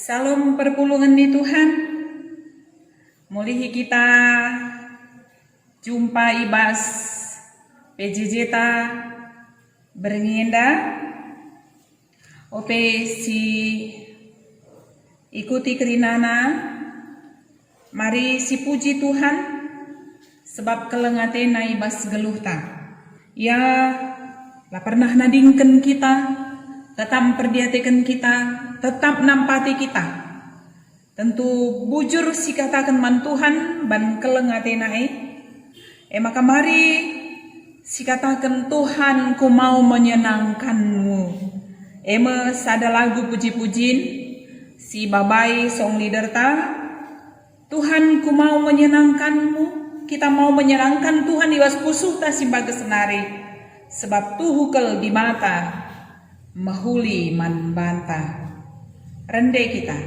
Salam perpulungan di Tuhan. Mulihi kita jumpa ibas PJJ ta berngenda ope si ikuti kerinana. Mari si puji Tuhan sebab kelengate na ibas geluh ta. Ya lah pernah nadingken kita, tetap perdiatekan kita, tetap nampati kita. Tentu bujur si katakan man Tuhan ban kelengatenae. Maka mari si katakan Tuhan ku mau menyenangkanmu. Sada lagu puji-pujin si babai song leader ta. Tuhan ku mau menyenangkanmu. Kita mau menyenangkan Tuhan iwas pusuh ta si baga senari. Sebab tuhukel di mata mahuli man banta. Rende kita.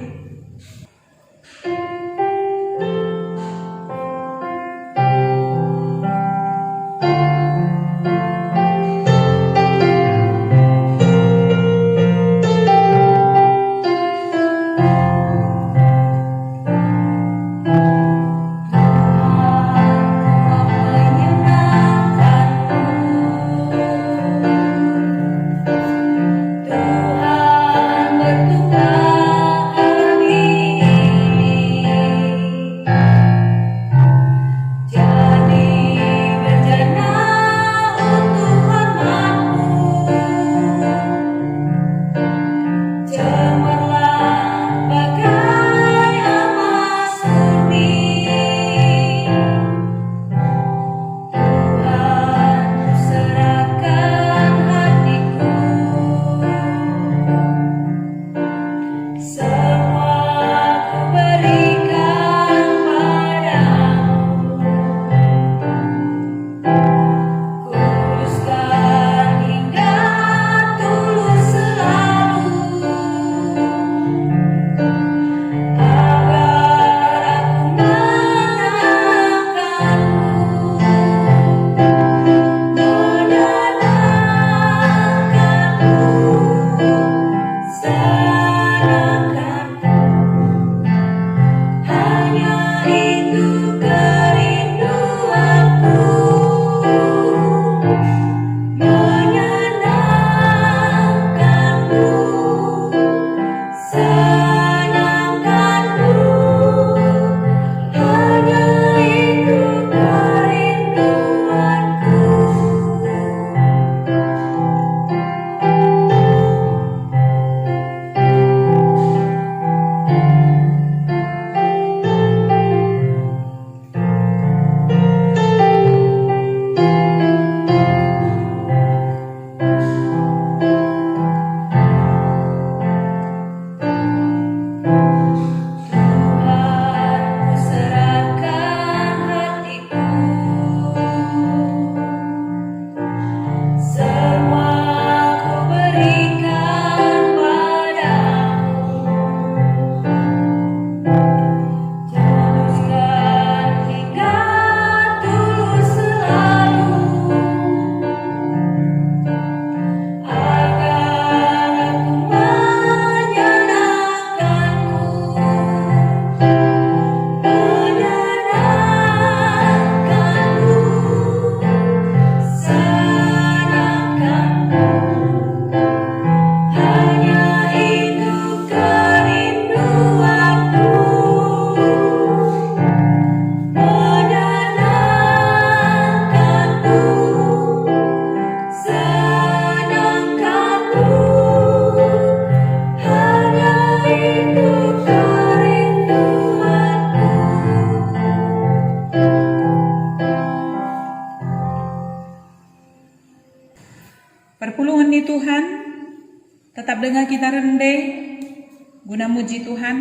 puji Tuhan,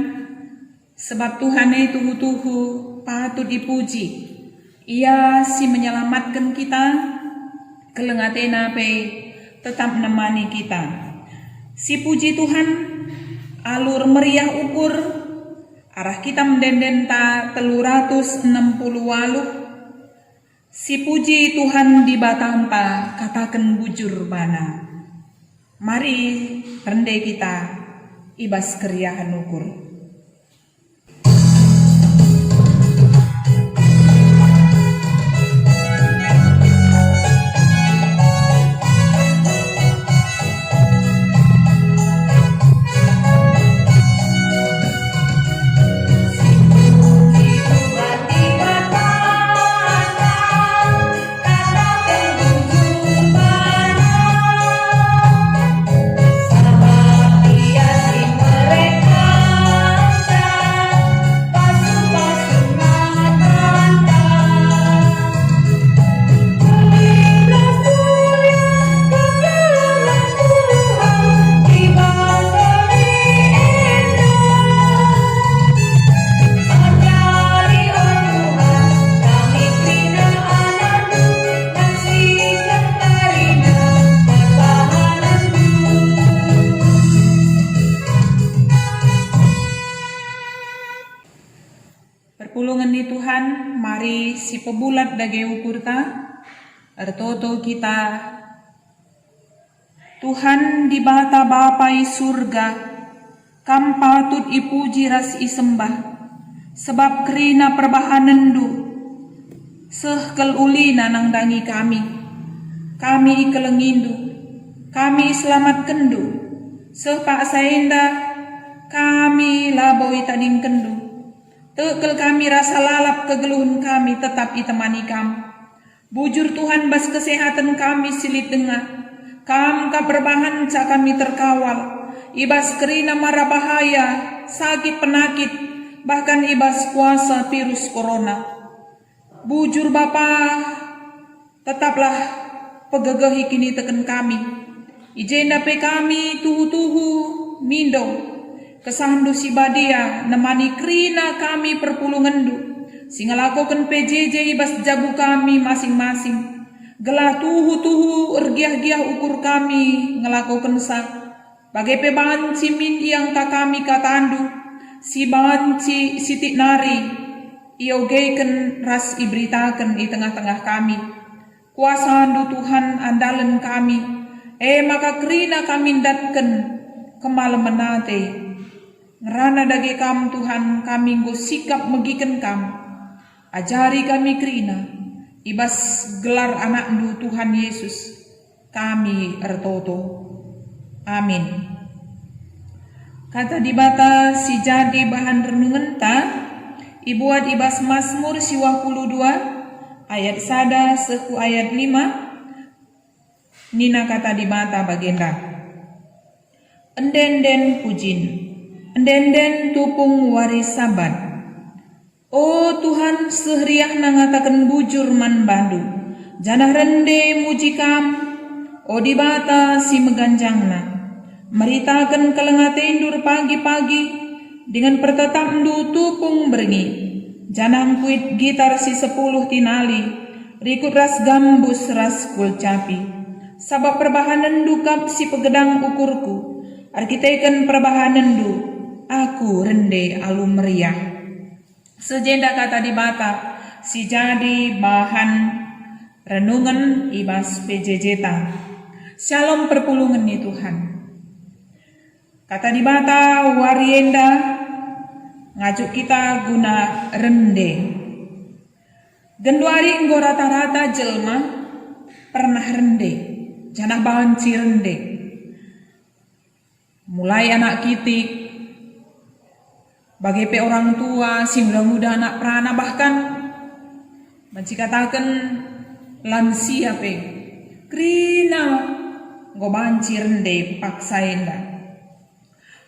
sebab Tuhan itu tuhu patut dipuji. Ia si menyelamatkan kita, kelengatena pe tetap menemani kita. Si puji Tuhan, alur meriah ukur, arah kita mendendenta 360 si puji Tuhan di batanta katakan bujur bana. Mari rendai kita ibas keriahan ukur. Perpulungan ni Tuhan, mari si pebulat dage ukur ta, ertoto kita. Tuhan di bata bapai surga, kam patut ipuji ras isembah, sebab kerina perbahanan du, sehkel ulina nang dangi kami ikelengindu, kami selamat kendu, sepak saenda, kami laboi tading kendu. Tekel kami rasa lalap kegeluhan kami tetap itemani kamu. Bujur Tuhan bas kesehatan kami silit dengar. Kam kaperbahan cak kami terkawal. Ibas kerina mara bahaya, sakit penakit, bahkan ibas kuasa virus corona. Bujur Bapa, tetaplah pegegehi kini teken kami. Ijenda pe kami tuhu-tuhu mindo. Kesandu si badia nemani krina kami perpulungan du, singa lakokan PJJ ibas jabu kami masing-masing. Gelah tuhu ergiah-giah ukur kami ngelakokan sa. Bagai pebanci min yang kami katandu, si banci sitik nari, iogeiken ras iberitakan di tengah-tengah kami. Kuasa andu Tuhan andalan kami, maka krina kami datken kemalam menate. Ngerana dage kam Tuhan kami nggo sikap megiken kam. Ajari kami krina ibas gelar anak ndu Tuhan Yesus kami ertoto. Amin. Kata dibata si jadi bahan renungan ta ibuat ibas Mazmur 22 ayat sada seku ayat 5. Nina kata dibata bagenda. Enden pujin. Enden tupung waris sabat. Oh Tuhan sehriah nangatakan bujur man bandu. Janah rende muji kam. Oh dibata si meganjangna. Meritakan kelengate indur pagi-pagi. Dengan pertetap ndu tupung berengi. Janang kuit gitar si 10 tinali. Rikut ras gambus ras kulcapi. Sabab perbahanan dukap si pegedang ukurku. Arkiteken perbahanan du. Aku rende alum meriah. Sejenda kata dibata si jadi bahan renungan ibas PJJ ta. Shalom perpulungan ni Tuhan. Kata dibata warienda ngajuk kita guna rende. Genduari nggo rata-rata jelma pernah rende. Janah banci rende. Mulai anak kitik bagi pe orang tua, si muda-muda anak perana bahkan katakan lansia pe krina go banci rende paksaenda.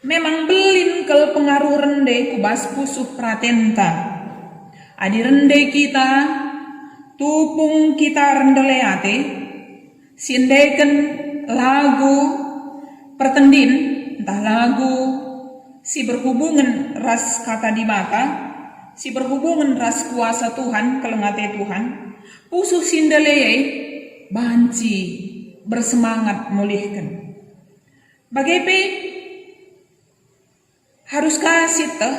Memang belin kel pengaruh rende kubas pusuh pratenta. Adi rende kita tupung kita rendeleate sindeken lagu pertendin entah lagu si berhubungan ras kata di mata, si berhubungan ras kuasa Tuhan, kelengate Tuhan, pusuh sindeleye, banci bersemangat mulihkan. Bagaimana harus kasih teh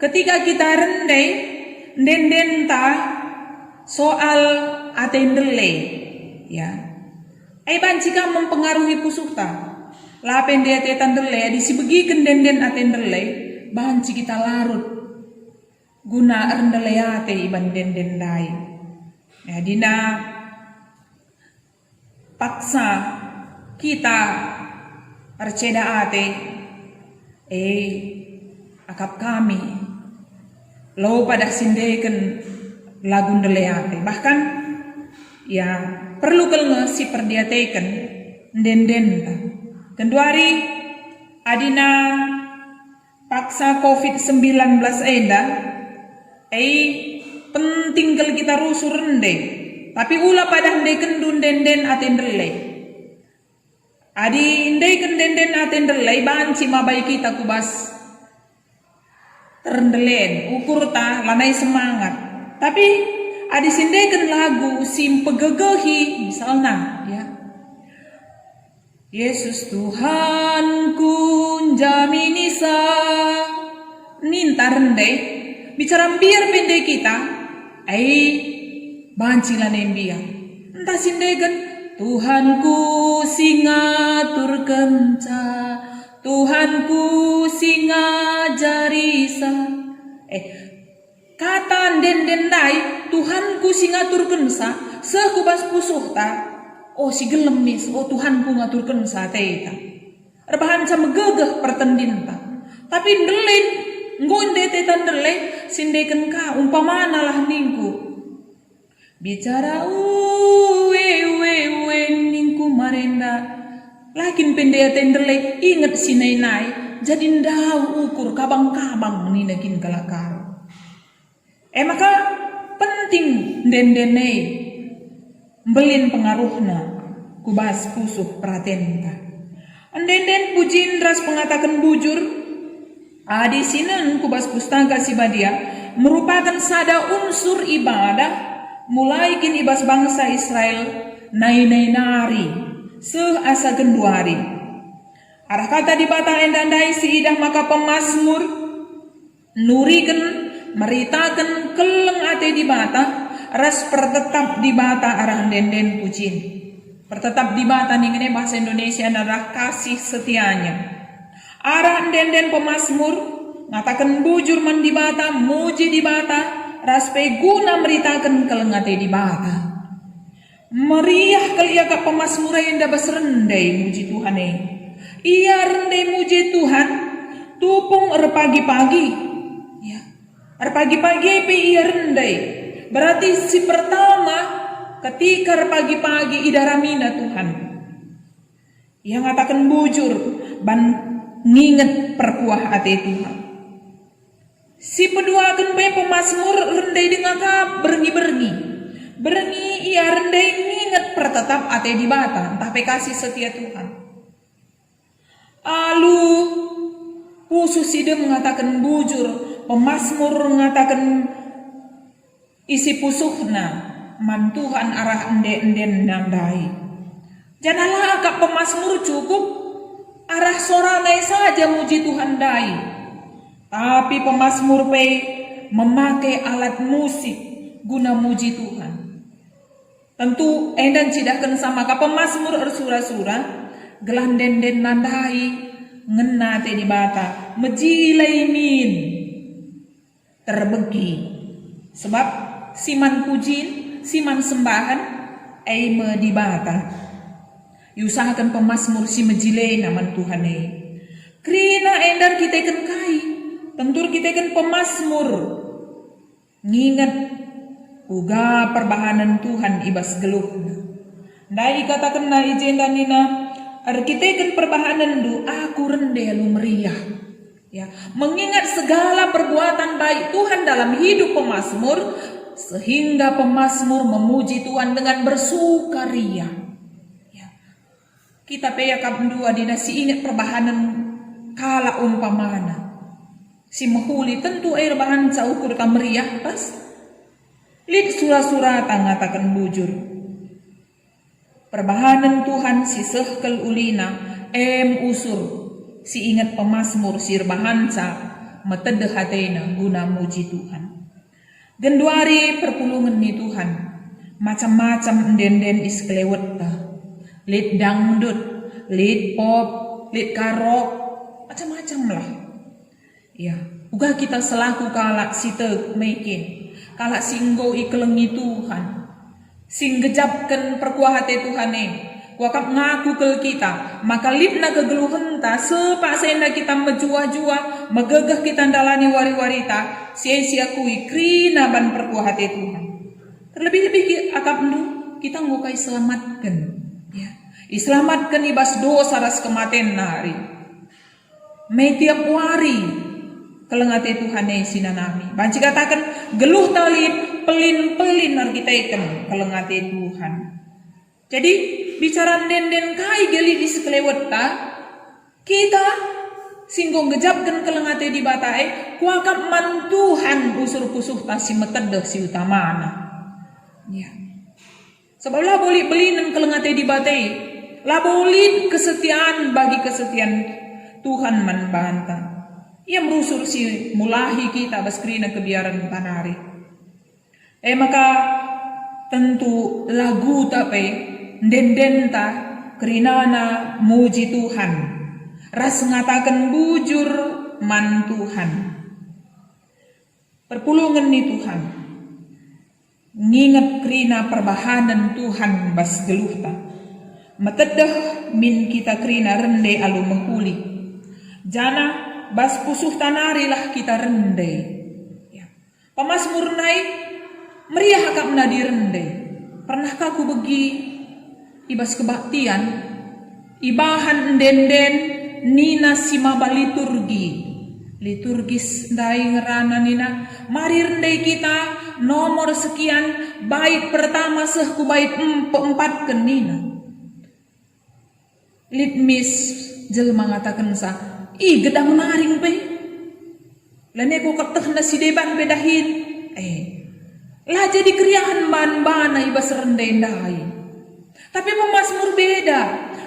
ketika kita rendai den ta soal atendele, ya. Banci ka mempengaruhi pusuh ta. Lapen dia tetandele di si begiken den atendele, banci kita larut guna rendeleate iban den dai. Ya dina paksa kita perceda ate akap kami lo pada sindeken lagu ndeleate. Bahkan ya perlu kelnge si perdiateken den kenduari adina paksa COVID-19 enda penting kalau kita rusuh rende tapi ulah pada ndeken den atendele adi ndeken den atendele banci mabai kita kubas terendelen ukur ta lanai semangat tapi adi sindeken lagu sim pegegehi misalnya ya Yesus Tuhanku jaminisa nintar rende bicara biar pendek kita banci lanai biar entah sindeken Tuhanku singatur kenca Tuhanku singa jarisa kata den dai Tuhanku singa turkensa sekubas pusuh ta si gelemis Tuhanku ngaturken sa teta rebahan sama gegeh pertendin ta tapi ndelin ngonde teta ndele sindeken ka umpamana lah ningku bicara we ningku marenda lakin pendea tendele inget sinai jadi ndau ukur kabang-kabang ni nagin kalakar. Maka penting den-dene belin pengaruhna kubas pusuh pratenta. Den pujin ras pengatakan bujur adi sinan kubas pustaka sibadia merupakan sada unsur ibadah mulai kin ibas bangsa Israel nai-nari seasa genduari. Arah kata di bata endandai siidah maka pemasmur nuriken meritakan keleng ate di bata ras pertetap di bata arah den pucin. Pertetap di bata nih bahasa Indonesia adalah kasih setianya. Arah den pemasmur ngatakan bujur man di bata muji di bata ras peguna meritakan keleng ate di bata. Meriah kali ya kak pemasmur yang dabas rendai muji Tuhan Ia rendai muji Tuhan tupung pagi-pagi ya. Pagi-pagi ia rendai. Berarti si pertama ketika pagi-pagi idaramina Tuhan. Ia ngatakan bujur ban nginget perkuah ate Tuhan. Si kedua akan pemasmur rendai dengan kap bergi-bergi. Berengi ia rendai nginget pertetap ate di bata tapi kasih setia Tuhan. Alu khusus ide mengatakan bujur, pemasmur mengatakan isi pusuhna man Tuhan arah enden nandai. Janalah akak pemasmur cukup arah soranai saja muji Tuhan dai. Tapi pemasmur memakai alat musik guna muji Tuhan. Tentu endan cidahkan sama ka pemasmur sura-sura gelah den nandai ngena te di bata mejilai min terbegi sebab siman pujin siman sembahan me di bata diusahakan pemasmur si mejilai naman Tuhan krina endan kita ikan kai tentur kita ikan pemasmur nginget uga perbahanan Tuhan ibas geluh. Dai katakan na ijen dan nina arkiteken perbahanan du aku rendah lu meriah. Ya, mengingat segala perbuatan baik Tuhan dalam hidup pemasmur sehingga pemasmur memuji Tuhan dengan bersukaria. Ya. Kita peya kap dua dinasi ingat perbahanan kala umpamana. Si mahuli tentu air bahan sa ukur tamriah pas. Lit surah-surah ngatakan bujur. Perbahanan Tuhan si sehkel ulina usur. Si ingat pemasmur sir bahansa matedeh hatena guna muji Tuhan. Genduari perpulungan ni Tuhan. Macam-macam den isklewet ta. Lit dangdut, lit pop, lit karok, macam-macam lah. Ya, uga kita selaku kalak site mekin, kalak singgo ikelengi Tuhan, sing gejapkan perkuahate Tuhane, wakap ngaku ke kita, maka lipna kegeluhan ta, sepak senda kita menjua-jua, megegeh kita dalani wari-warita, sia-sia kui krina ban perkuahate Tuhan. Terlebih-lebih akap ndu kita ngukai selamatkan, ya, diselamatkan ibas dosa ras kematen nari. May tiap wari kelengate Tuhane sinanami. Banci katakan geluh talit pelin-pelin argiteken kelengate Tuhan. Jadi bicara den kai geli di sekelewet ta, kita singgong gejapkan kelengate di batae kuakap man Tuhan usur pusuh ta si metedeh si utamana. Ya. Sebab lah boleh belinan kelengate di batai, lah boleh kesetiaan bagi kesetiaan Tuhan man banta. Ia merusur si mulahi kita baskrina kebiaran tanari. Maka tentu lagu tape den-denta kerinana muji Tuhan. Ras ngatakan bujur man Tuhan. Perpulungan ni Tuhan. Nginget krina perbahanan Tuhan bas geluhta. Metedeh min kita krina rende alu menghuli. Jana bas pusuh tanari lah kita rende. Ya. Pemasmur nai meriah akap nadi rende. Pernahkah ku begi ibas kebaktian ibahan den nina simaba liturgis dai ngerana nina mari rende kita nomor sekian bait pertama sehku bait empat kenina litmis jelma ngatakan sa gedang naring pe lene ko keteh na si deban bedahin lah jadi kriahan ban-bana ibas rende dai tapi pemasmur beda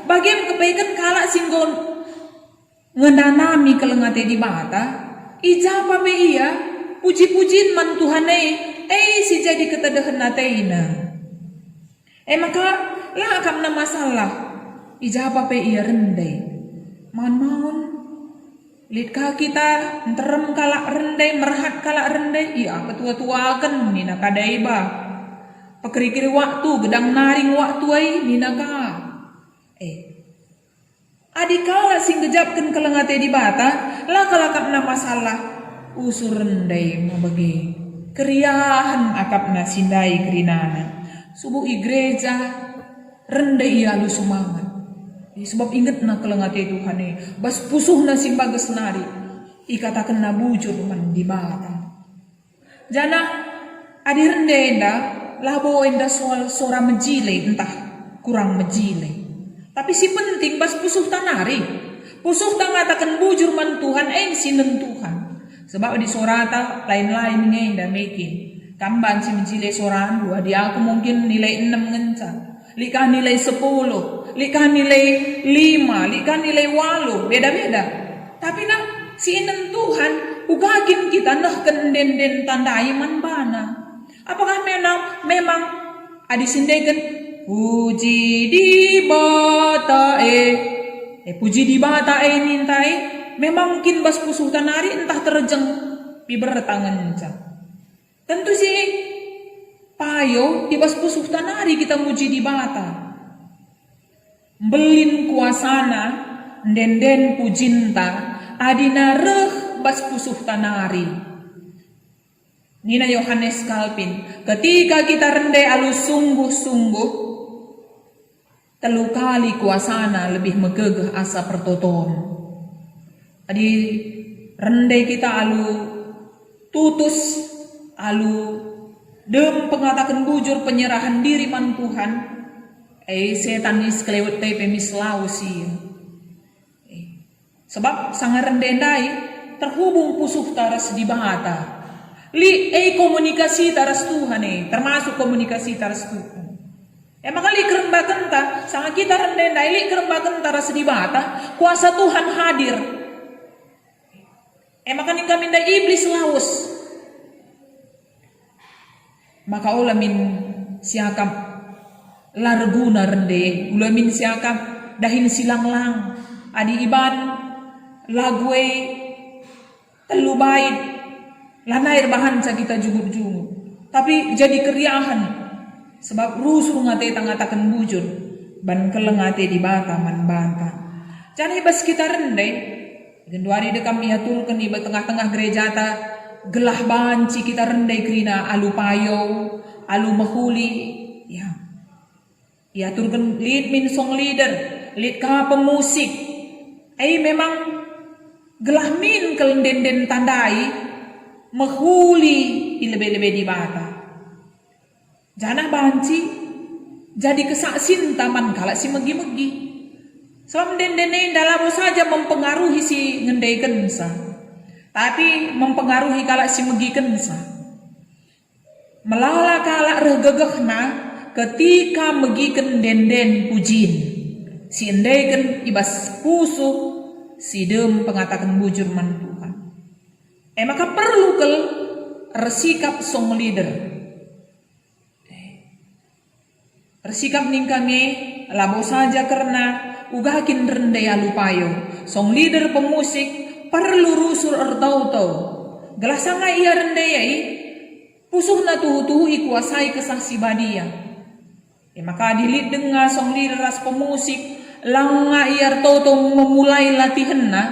bagian kebaikan kalak singgon ngendanami kelengate di bata ijapa be iya puji-pujiin man Tuhane si jadi ketedahan nateina maka lah akam na masalah ijapa be iya rende maun litka kita nterem kalak rende merhat kalak rende iya ketua-tua kan nina kadaiba pekerikiri waktu gedang naring waktu ai nina ka adikala sing gejapkan kelengate di bata lah kalakapna masalah usur rendai mabagi keriahan akapna sindai kerinana subuh gereja rendai alu semangat sebab inget na kelengate Tuhane bas pusuh na simbages nari ikatakan na bujur man di bata jana adi rendai enda labo enda soal sora mejile entah kurang mejile. Tapi si penting bas pusuh tanari. Pusuh ngatakan bujur man Tuhan sinen Tuhan. Sebab di sorata lain-lain ngenda mekin. Kamban si menjile soran dua dia aku mungkin nilai 6 ngenca. Lika nilai 10, lika nilai 5, lika nilai 8, beda-beda. Tapi nak si inen Tuhan ugakin kita nah den tandai man bana. Apakah memang adisindegen puji di bata puji di bata nintai memang mungkin bas pusuh tanari entah terjeng piber tangan tentu sih payo di bas pusuh tanari kita muji di bata belin kuasana den pujinta adina reh bas pusuh tanari nina Yohanes Kalpin ketika kita rende alus sungguh-sungguh telu kali kuasana lebih megegeh asa pertoton. Adi rendai kita alu tutus alu dem pengatakan bujur penyerahan diri man Tuhan. Setan ni sekelewet tepe mislausi. Sebab sangat rendai terhubung pusuh taras di bahata. Komunikasi taras Tuhan termasuk komunikasi taras Tuhan. Maka li kerembakan ta, sangat kita rendai li kerembakan taras di bahata, kuasa Tuhan hadir. Maka ning kami iblis laus. Maka ulamin siakap larguna rende, ulamin siakap dahin silanglang, adi iban lagwe telu bait lanair bahan sa kita jugut-jugut. Tapi jadi keriahan sebab rusuh ngate tangatakan bujur ban kelengate di bata man banta. Jadi bas kita rendai genduari de kami atulkan iba tengah-tengah gereja ta gelah banci kita rendai krina alu payo alu mahuli ya turkan lead min song leader lead ka pemusik memang gelah min kelenden tandai mahuli ilebe-lebe di bata. Jana banci jadi kesaksin taman kala si megi-megi. Sebab dendene dalam saja mempengaruhi si ngendai kensa. Tapi mempengaruhi kala si megi kensa. Melala kala regegehna ketika megi ken denden pujin. Si endai ken ibas pusuh si dem pengatakan bujur man Tuhan. Maka perlu kel resikap song leader. Resikap ning kami labo saja karena ugakin rendai alupayo. Song leader pemusik perlu rusur ertau-tau. Gelasanga ia rendai pusuh na tuhu-tuhu ikuasai kesaksi badia. Maka dilit dengar song leader ras pemusik langa ia ertau-tau memulai latihan na.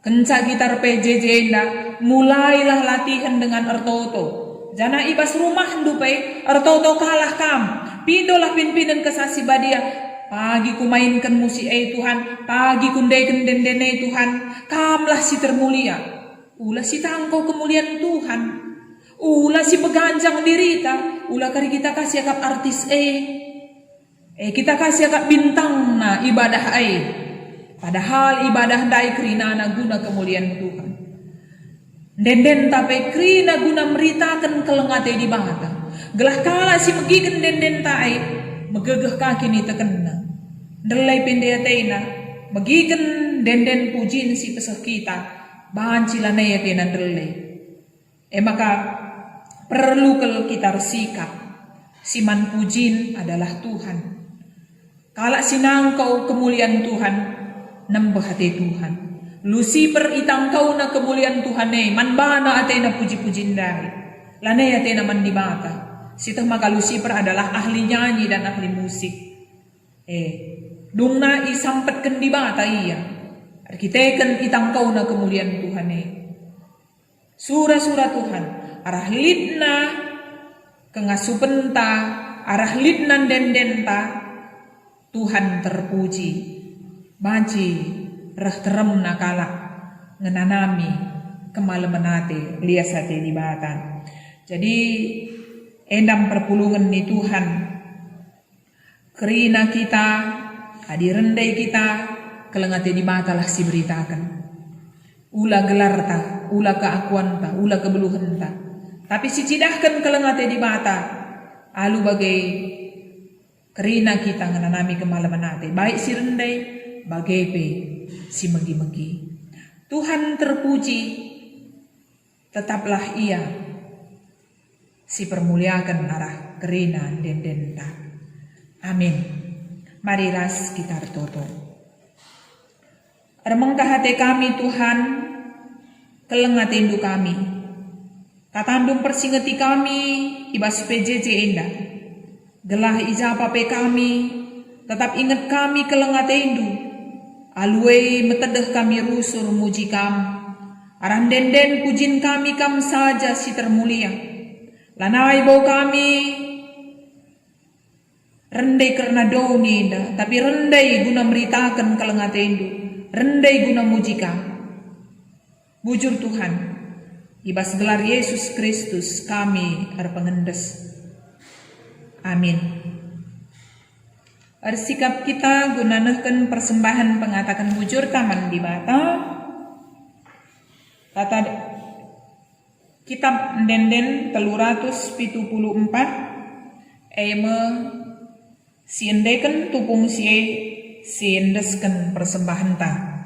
Kenca gitar PJJ na mulailah latihan dengan ertau-tau. Jana ibas rumah dupai ertau-tau kalah kam. Pindolah pimpinan kesasi badia. Pagi ku mainkan musik Tuhan. Pagi ku ndaikan dendene Tuhan. Kamlah si termulia. Ulah si tangkau kemuliaan Tuhan. Ulah si beganjang dirita. Ulah kari kita kasih akap artis kita kasih akap bintang na ibadah Padahal ibadah dai krina na guna kemuliaan Tuhan. Denden tapi krina guna meritakan kelengate di bahata. Gelah kala si megiken denden taai megegeh kaki ni tekena. Delai pendeatena megiken denden pujin si pesah kita bahan cilanaya tena delai. Maka perlu kel kita bersikap. Siman pujin adalah Tuhan. Kala sinangkau kemuliaan Tuhan nambah hati Tuhan. Lucifer itangkau na kemuliaan Tuhan man bana atena puji-pujin dari. Lanai atena man di bata. Sitah maka Lucifer adalah ahli nyanyi dan ahli musik. Dungna isampatkan di bata iya. Arkiteken itangkau na kemuliaan Tuhan Surah-surah Tuhan. Arah lidna kengasupenta. Arah lidnan dendenta. Tuhan terpuji. Banci reh terem nakala ngenanami kemalemenate liasate di bata. Jadi endam perpulungan ni Tuhan kerina kita hadirendai kita kelengate di bata lah si beritakan ula gelarta ula keakuan ta ula kebeluhan ta tapi si cidahkan kelengate di bata alu bagai kerina kita ngenanami kemalemenate baik si rendai bagai pe si megi-megi. Tuhan terpuji, tetaplah ia si permuliakan arah kerina dendenta. Amin. Mari ras kita bertoto. Remengkah hati kami Tuhan, kelengat indu kami. Tatandum persingeti kami, ibas PJJ indah. Gelah ijapa pe kami, tetap ingat kami kelengat indu. Alwe metedeh kami rusur muji kam. Arah denden pujin kami kam saja si termulia. Lanai bau kami rendai karena doni indah. Tapi rendai guna meritakan kelengat indu. Rendai guna muji kam. Bujur Tuhan. Ibas gelar Yesus Kristus kami arpengendes. Amin. Bersikap kita gunanakan persembahan pengatakan bujur taman di bata. Tata kitab Denden 374 eme siendeken tupung siendesken persembahan ta.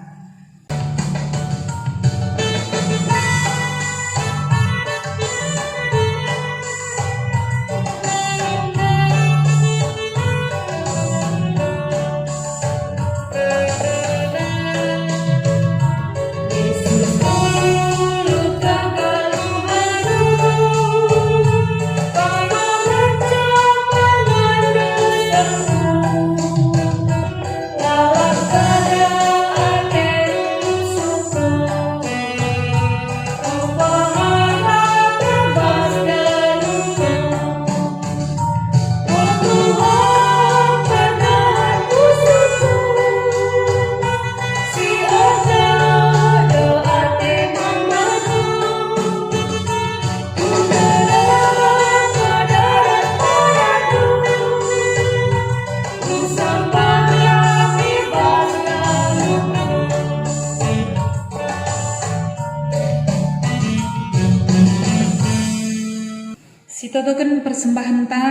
Sitotoken persembahan ta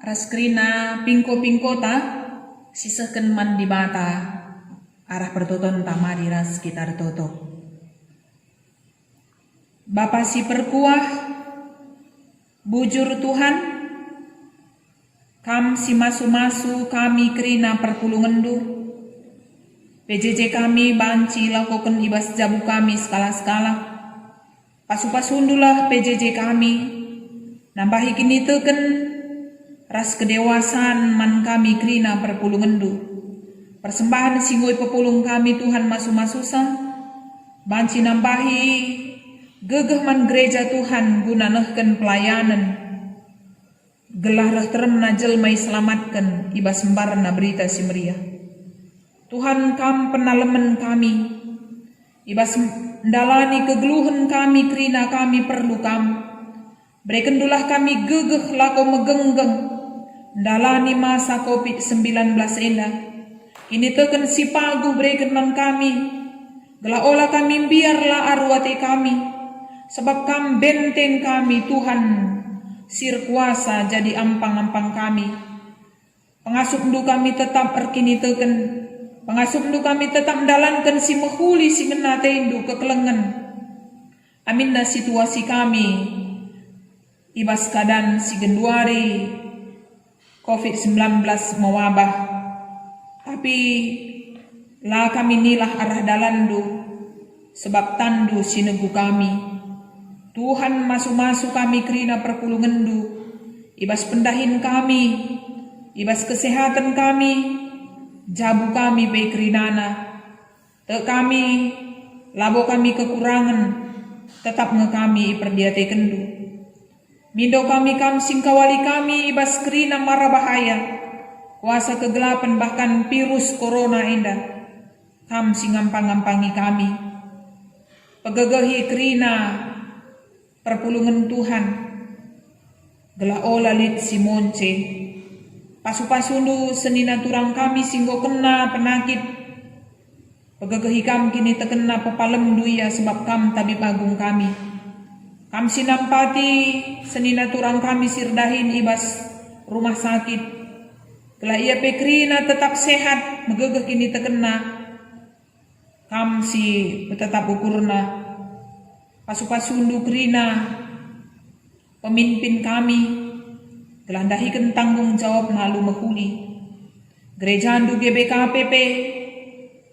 raskrina pingko-pingko ta sisehken mandi bata arah pertoton tamari ras sekitar toto. Bapa si perkuah bujur Tuhan kam si masu-masu kami krina perpulungendu PJJ kami banci lakukan ibas jabu kami skala-skala pasu-pasundulah PJJ kami nambahi kini teken ras kedewasaan man kami krina perpulungendu persembahan singgoi pepulung kami Tuhan masu-masusa banci nambahi gegeh man gereja Tuhan guna nehken pelayanan gelah reh teremna jelmai selamatkan ibas sembarna berita si meriah Tuhan kam penalemen kami ibas ndalani kegeluhan kami krina kami perlu kam berekendulah kami gegeh lako megenggeng ndalani masa COVID-19 endah kini teken si paguh bereken man kami gelah olah kami biarlah arwate kami sebab kam benteng kami Tuhan sir kuasa jadi ampang-ampang kami pengasupndu kami tetap erkini teken pengasupndu kami tetap mendalankan si mehuli si ngena tendu kekelengan aminda situasi kami ibas keadaan si genduari COVID-19 mewabah tapi lah kami nilah arah dalandu sebab tandu sinegu kami Tuhan masu-masu kami krina perpulungendu ibas pendahin kami ibas kesehatan kami jabu kami baik krinana te kami labo kami kekurangan tetap ngekami perdiate kendu mindo kami kam singkawali kami ibas krina mara bahaya kuasa kegelapan bahkan virus corona indah kam singampang-ampangi kami pegegehi krina perpulungan Tuhan gelah ola lit si monce pasu-pasundu senina turang kami singgo kena penakit pegegehi kam kini tekena pepalem duya sebab kam tabib agung kami kam sinampati senina turang kami sirdahin ibas rumah sakit gelah ia pekrina tetap sehat megegeh kini tekena kam si tetap ukurna pasu-pasundu krina pemimpin kami gelandahikan tanggung jawab nalu mehuli gereja andu GBKPP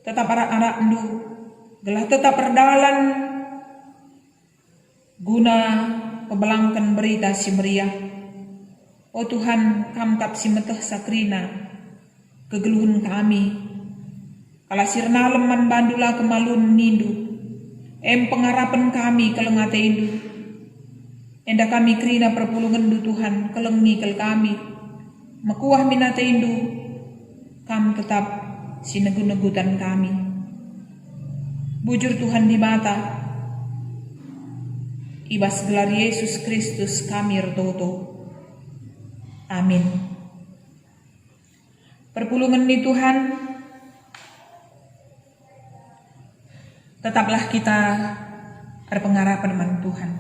tetap arak-arak andu gelah tetap perdalan guna pebelangkan berita si meriah. Oh Tuhan kam kap si meteh sakrina kegeluhun kami kala sirna leman bandula kemalun nindu pengarapan kami kelengate indu enda kami krina perpulungan du Tuhan kelengi kel kami mekuah minate indu kam tetap sinegu-negutan kami bujur Tuhan di mata ibas gelar Yesus Kristus kami retoto. Amin. Perpulungan di Tuhan, tetaplah kita ada pengharapan man Tuhan.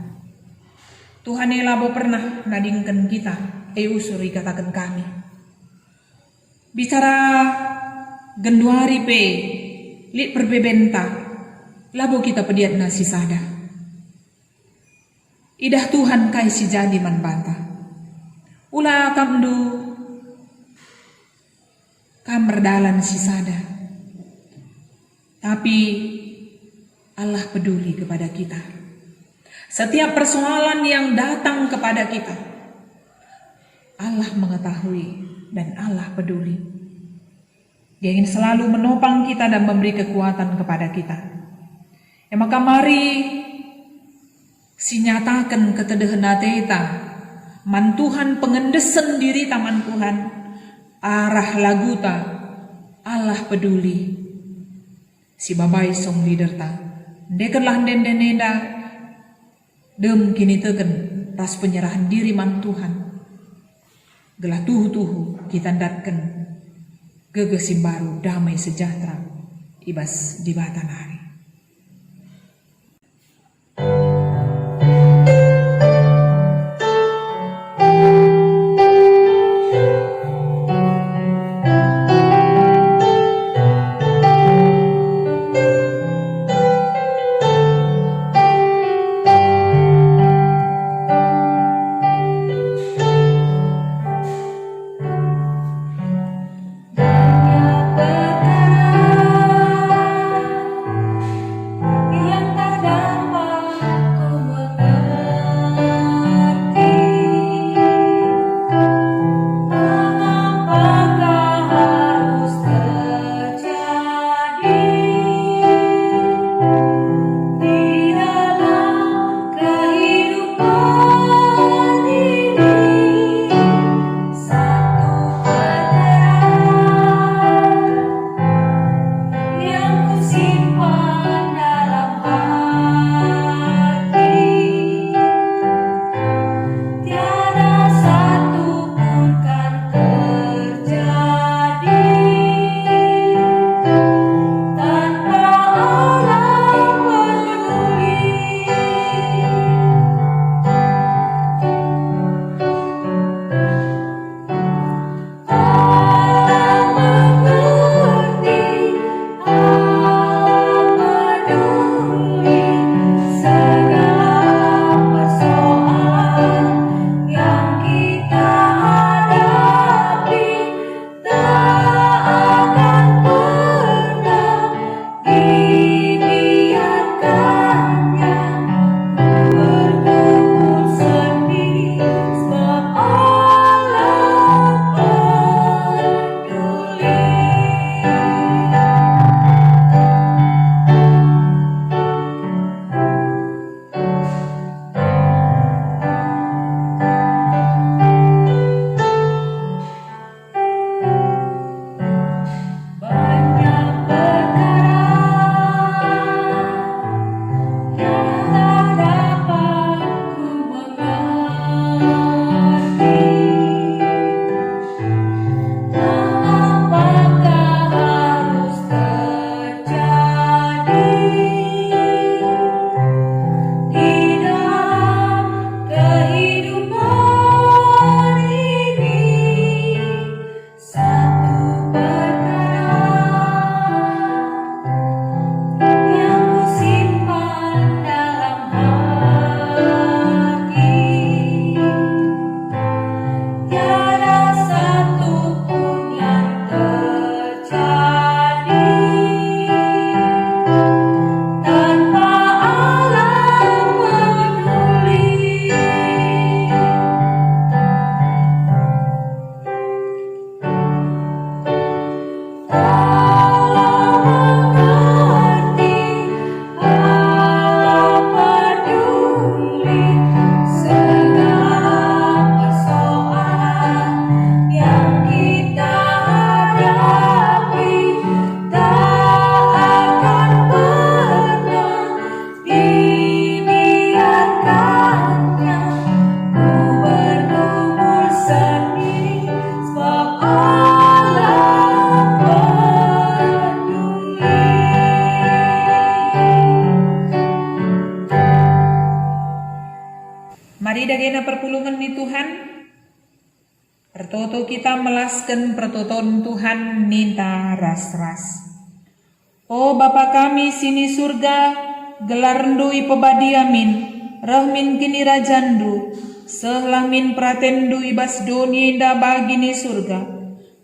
Tuhan elabo pernah nadingkan kita, usuri katakan kami. Bicara genduari pe, li perbebenta, labo kita pediat nasi sada. Idah Tuhan kai si jadi man banta. Ula kamdu kamar dalan si sada. Tapi Allah peduli kepada kita. Setiap persoalan yang datang kepada kita, Allah mengetahui dan Allah peduli. Dia ingin selalu menopang kita dan memberi kekuatan kepada kita. Ya maka mari sinyatakan ketedehan kita, man Tuhan pengendesen diri taman Tuhan, arah lagu ta, Allah peduli. Si babai song leader ta, dekenlah dendeneda, dem kini teken ras penyerahan diri man Tuhan. Gelah tuhu kita datkan gegesim baru damai sejahtera ibas di batan hari. Mari dagena perpulungan ni Tuhan. Pertoto kita melaskan pertoton Tuhan ninta ras-ras. Oh Bapa kami sini surga, gelar ndui pebadi amin, rahmin kini rajandu, sehlah min pratendu ibas doni indah bagi ni surga.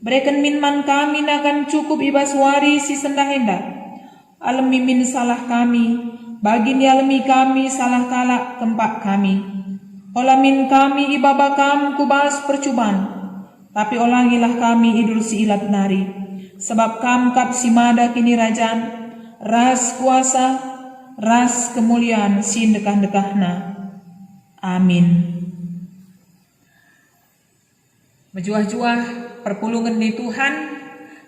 Berikan min man kami akan cukup ibas wari si sendah hendak. Alami min salah kami, bagi ni alami kami salah kalak kempak kami. Olamin kami ibaba kam kubas percubaan, tapi olangilah kami idul si ilat nari. Sebab kam kap si mada kini rajan, ras kuasa, ras kemuliaan si dekah-dekahna. Amin. Berjuah-juah perpulungan di Tuhan,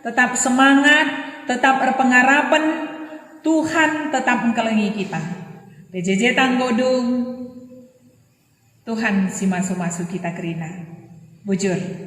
tetap semangat, tetap berpengharapan, Tuhan tetap mengkelengi kita. PJJ Tanggodung, Tuhan si masu-masu kita kerina. Bujur.